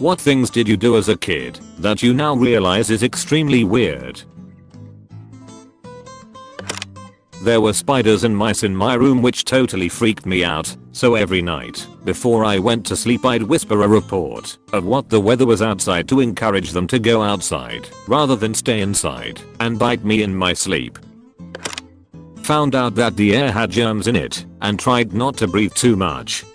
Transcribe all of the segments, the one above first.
What things did you do as a kid that you now realize is extremely weird? There were spiders and mice in my room which totally freaked me out, so every night, before I went to sleep I'd whisper a report of what the weather was outside to encourage them to go outside, rather than stay inside and bite me in my sleep. Found out that the air had germs in it, and tried not to breathe too much.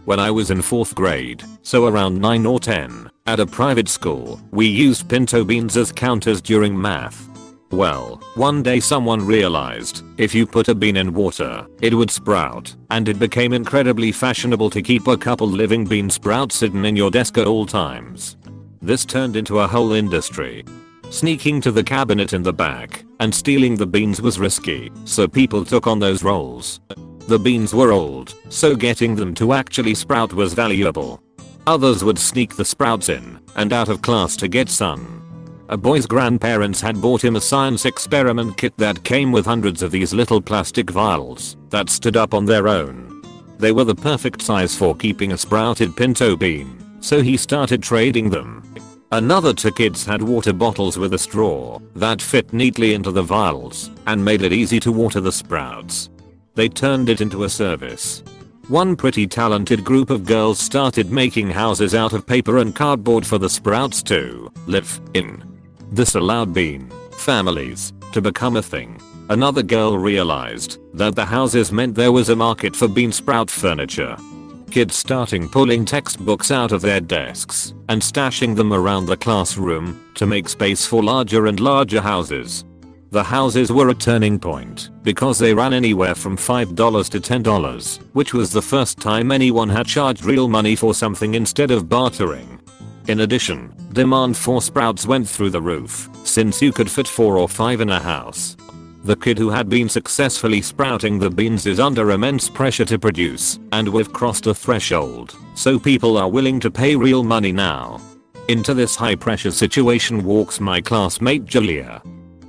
When I was in 4th grade, so around 9 or 10, at a private school, we used pinto beans as counters during math. Well, one day someone realized if you put a bean in water, it would sprout, and it became incredibly fashionable to keep a couple living bean sprouts hidden in your desk at all times. This turned into a whole industry. Sneaking to the cabinet in the back and stealing the beans was risky, so people took on those roles. The beans were old, so getting them to actually sprout was valuable. Others would sneak the sprouts in and out of class to get sun. A boy's grandparents had bought him a science experiment kit that came with hundreds of these little plastic vials that stood up on their own. They were the perfect size for keeping a sprouted pinto bean, so he started trading them. Another two kids had water bottles with a straw that fit neatly into the vials and made it easy to water the sprouts. They turned it into a service. One pretty talented group of girls started making houses out of paper and cardboard for the sprouts to live in. This allowed bean families to become a thing. Another girl realized that the houses meant there was a market for bean sprout furniture. Kids starting pulling textbooks out of their desks and stashing them around the classroom to make space for larger and larger houses. The houses were a turning point because they ran anywhere from $5 to $10, which was the first time anyone had charged real money for something instead of bartering. In addition, demand for sprouts went through the roof since you could fit 4 or 5 in a house. The kid who had been successfully sprouting the beans is under immense pressure to produce, and we've crossed a threshold, so people are willing to pay real money now. Into this high pressure situation walks my classmate Julia.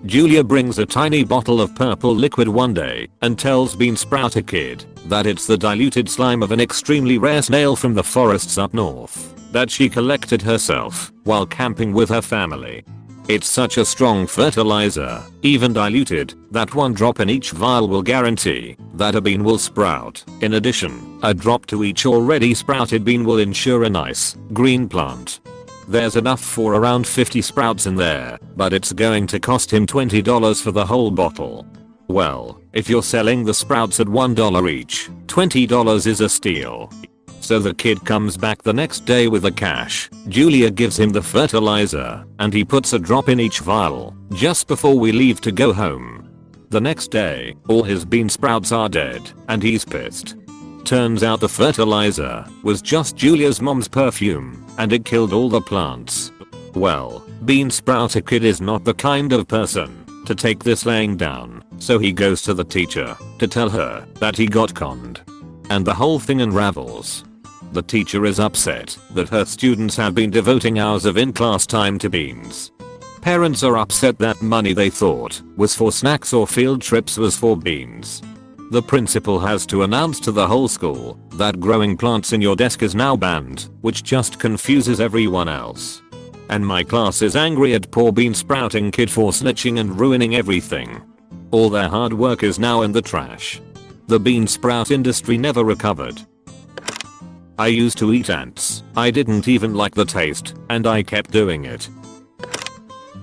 Julia brings a tiny bottle of purple liquid one day and tells Bean Sprouter Kid that it's the diluted slime of an extremely rare snail from the forests up north that she collected herself while camping with her family. It's such a strong fertilizer, even diluted, that one drop in each vial will guarantee that a bean will sprout. In addition, a drop to each already sprouted bean will ensure a nice, green plant. There's enough for around 50 sprouts in there, but it's going to cost him $20 for the whole bottle. Well, if you're selling the sprouts at $1 each, $20 is a steal. So the kid comes back the next day with the cash. Julia gives him the fertilizer, and he puts a drop in each vial just before we leave to go home. The next day, all his bean sprouts are dead, and he's pissed. Turns out the fertilizer was just Julia's mom's perfume, and it killed all the plants. Well, Bean Sprouter Kid is not the kind of person to take this laying down, so he goes to the teacher to tell her that he got conned. And the whole thing unravels. The teacher is upset that her students have been devoting hours of in-class time to beans. Parents are upset that money they thought was for snacks or field trips was for beans. The principal has to announce to the whole school that growing plants in your desk is now banned, which just confuses everyone else. And my class is angry at poor Bean Sprouting Kid for snitching and ruining everything. All their hard work is now in the trash. The bean sprout industry never recovered. I used to eat ants. I didn't even like the taste, and I kept doing it.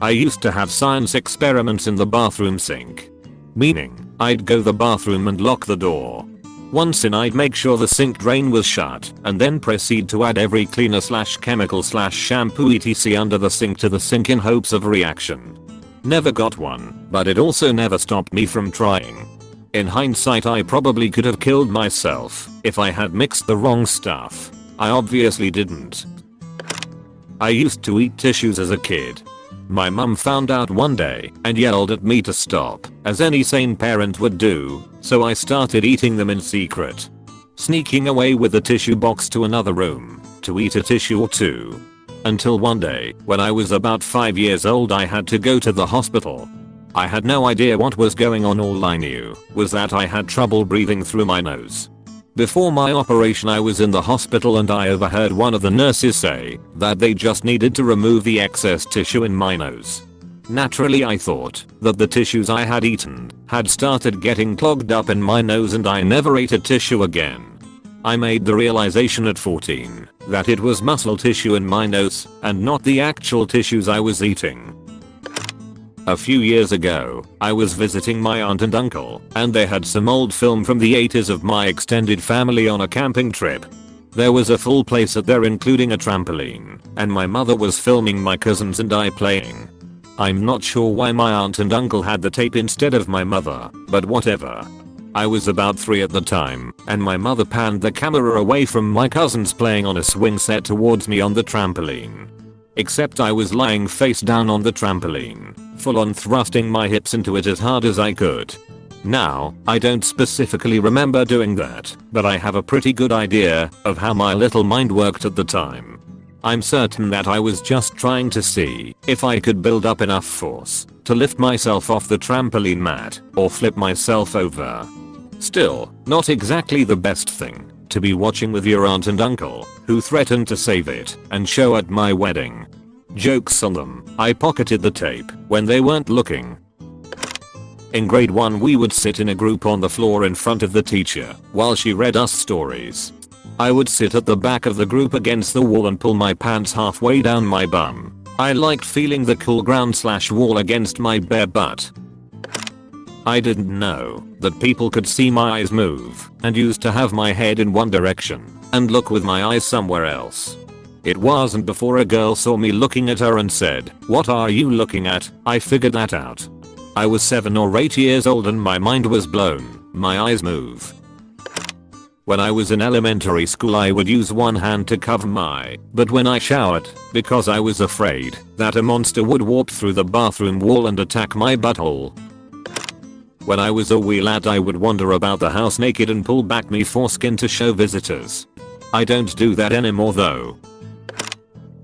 I used to have science experiments in the bathroom sink. Meaning, I'd go to the bathroom and lock the door. Once in, I'd make sure the sink drain was shut and then proceed to add every cleaner / chemical / shampoo etc under the sink to the sink in hopes of a reaction. Never got one, but it also never stopped me from trying. In hindsight, I probably could have killed myself if I had mixed the wrong stuff. I obviously didn't. I used to eat tissues as a kid. My mum found out one day and yelled at me to stop, as any sane parent would do, so I started eating them in secret. Sneaking away with the tissue box to another room to eat a tissue or two. Until one day, when I was about 5 years old, I had to go to the hospital. I had no idea what was going on. All I knew was that I had trouble breathing through my nose. Before my operation I was in the hospital and I overheard one of the nurses say that they just needed to remove the excess tissue in my nose. Naturally I thought that the tissues I had eaten had started getting clogged up in my nose and I never ate a tissue again. I made the realization at 14 that it was muscle tissue in my nose and not the actual tissues I was eating. A few years ago, I was visiting my aunt and uncle, and they had some old film from the 80s of my extended family on a camping trip. There was a full playset there including a trampoline, and my mother was filming my cousins and I playing. I'm not sure why my aunt and uncle had the tape instead of my mother, but whatever. I was about 3 at the time, and my mother panned the camera away from my cousins playing on a swing set towards me on the trampoline. Except I was lying face down on the trampoline, full on thrusting my hips into it as hard as I could. Now, I don't specifically remember doing that, but I have a pretty good idea of how my little mind worked at the time. I'm certain that I was just trying to see if I could build up enough force to lift myself off the trampoline mat or flip myself over. Still, not exactly the best thing to be watching with your aunt and uncle, who threatened to save it and show at my wedding. Jokes on them, I pocketed the tape when they weren't looking. In grade 1 we would sit in a group on the floor in front of the teacher while she read us stories. I would sit at the back of the group against the wall and pull my pants halfway down my bum. I liked feeling the cool ground/wall against my bare butt. I didn't know that people could see my eyes move and used to have my head in one direction and look with my eyes somewhere else. It wasn't before a girl saw me looking at her and said, "What are you looking at?" I figured that out. I was 7 or 8 years old and my mind was blown. My eyes move. When I was in elementary school I would use one hand to cover my butt when I showered because I was afraid that a monster would warp through the bathroom wall and attack my butthole. When I was a wee lad I would wander about the house naked and pull back me foreskin to show visitors. I don't do that anymore though.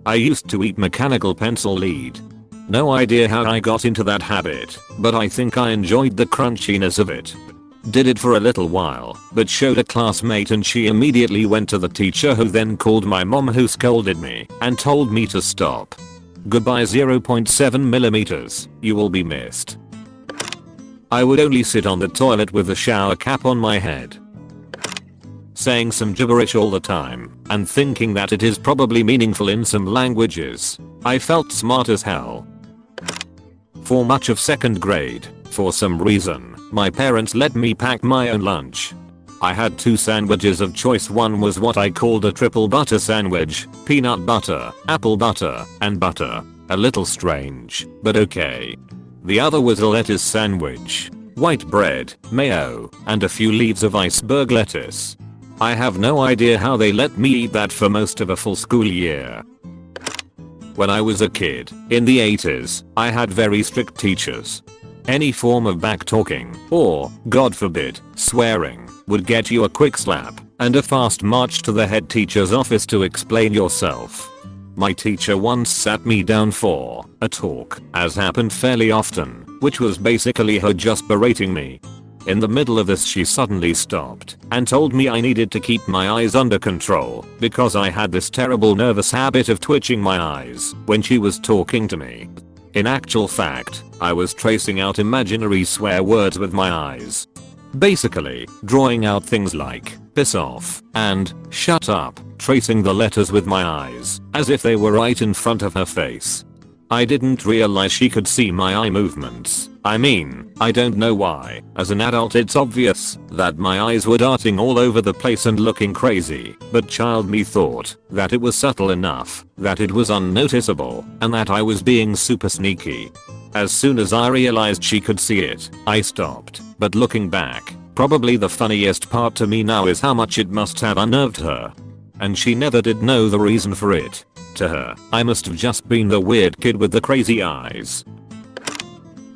I used to eat mechanical pencil lead. No idea how I got into that habit, but I think I enjoyed the crunchiness of it. Did it for a little while, but showed a classmate and she immediately went to the teacher who then called my mom who scolded me and told me to stop. Goodbye 0.7 millimeters, you will be missed. I would only sit on the toilet with the shower cap on my head, saying some gibberish all the time and thinking that it is probably meaningful in some languages. I felt smart as hell. For much of 2nd grade, for some reason, my parents let me pack my own lunch. I had 2 sandwiches of choice. One was what I called a triple butter sandwich, peanut butter, apple butter, and butter. A little strange, but okay. The other was a lettuce sandwich, white bread, mayo, and a few leaves of iceberg lettuce. I have no idea how they let me eat that for most of a full school year. When I was a kid, in the 80s, I had very strict teachers. Any form of back-talking, or, God forbid, swearing, would get you a quick slap and a fast march to the head teacher's office to explain yourself. My teacher once sat me down for a talk, as happened fairly often, which was basically her just berating me. In the middle of this she suddenly stopped and told me I needed to keep my eyes under control because I had this terrible nervous habit of twitching my eyes when she was talking to me. In actual fact, I was tracing out imaginary swear words with my eyes. Basically, drawing out things like piss off and shut up, tracing the letters with my eyes as if they were right in front of her face. I didn't realize she could see my eye movements. I mean, I don't know why. As an adult it's obvious that my eyes were darting all over the place and looking crazy, but child me thought that it was subtle enough that it was unnoticeable and that I was being super sneaky. As soon as I realized she could see it, I stopped, but looking back, probably the funniest part to me now is how much it must have unnerved her. And she never did know the reason for it. To her, I must have just been the weird kid with the crazy eyes.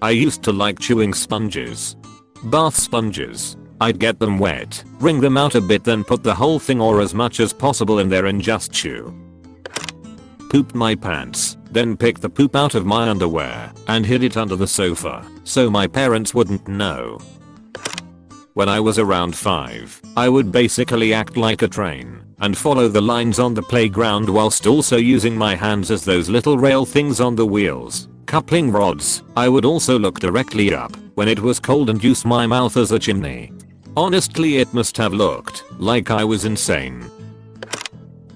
I used to like chewing sponges. Bath sponges. I'd get them wet, wring them out a bit, then put the whole thing or as much as possible in there and just chew. Pooped my pants, then picked the poop out of my underwear and hid it under the sofa so my parents wouldn't know. When I was around 5, I would basically act like a train and follow the lines on the playground whilst also using my hands as those little rail things on the wheels, coupling rods. I would also look directly up when it was cold and use my mouth as a chimney. Honestly, it must have looked like I was insane.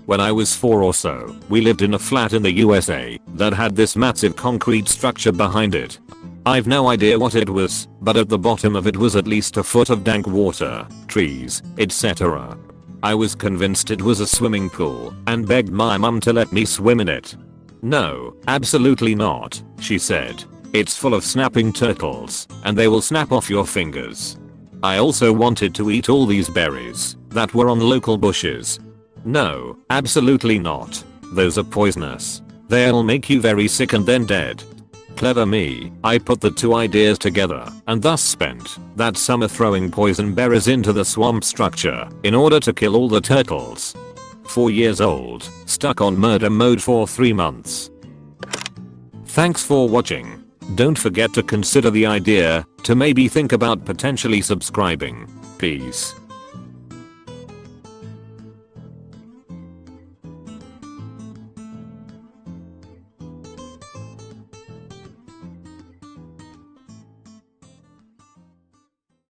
When I was 4 or so, we lived in a flat in the USA that had this massive concrete structure behind it. I've no idea what it was, but at the bottom of it was at least a foot of dank water, trees, etc. I was convinced it was a swimming pool and begged my mum to let me swim in it. No, absolutely not, she said. It's full of snapping turtles, and they will snap off your fingers. I also wanted to eat all these berries that were on local bushes. No, absolutely not. Those are poisonous. They'll make you very sick and then dead. Clever me, I put the two ideas together and thus spent that summer throwing poison berries into the swamp structure in order to kill all the turtles. 4 years old, stuck on murder mode for 3 months. Thanks for watching. Don't forget to consider the idea to maybe think about potentially subscribing. Peace.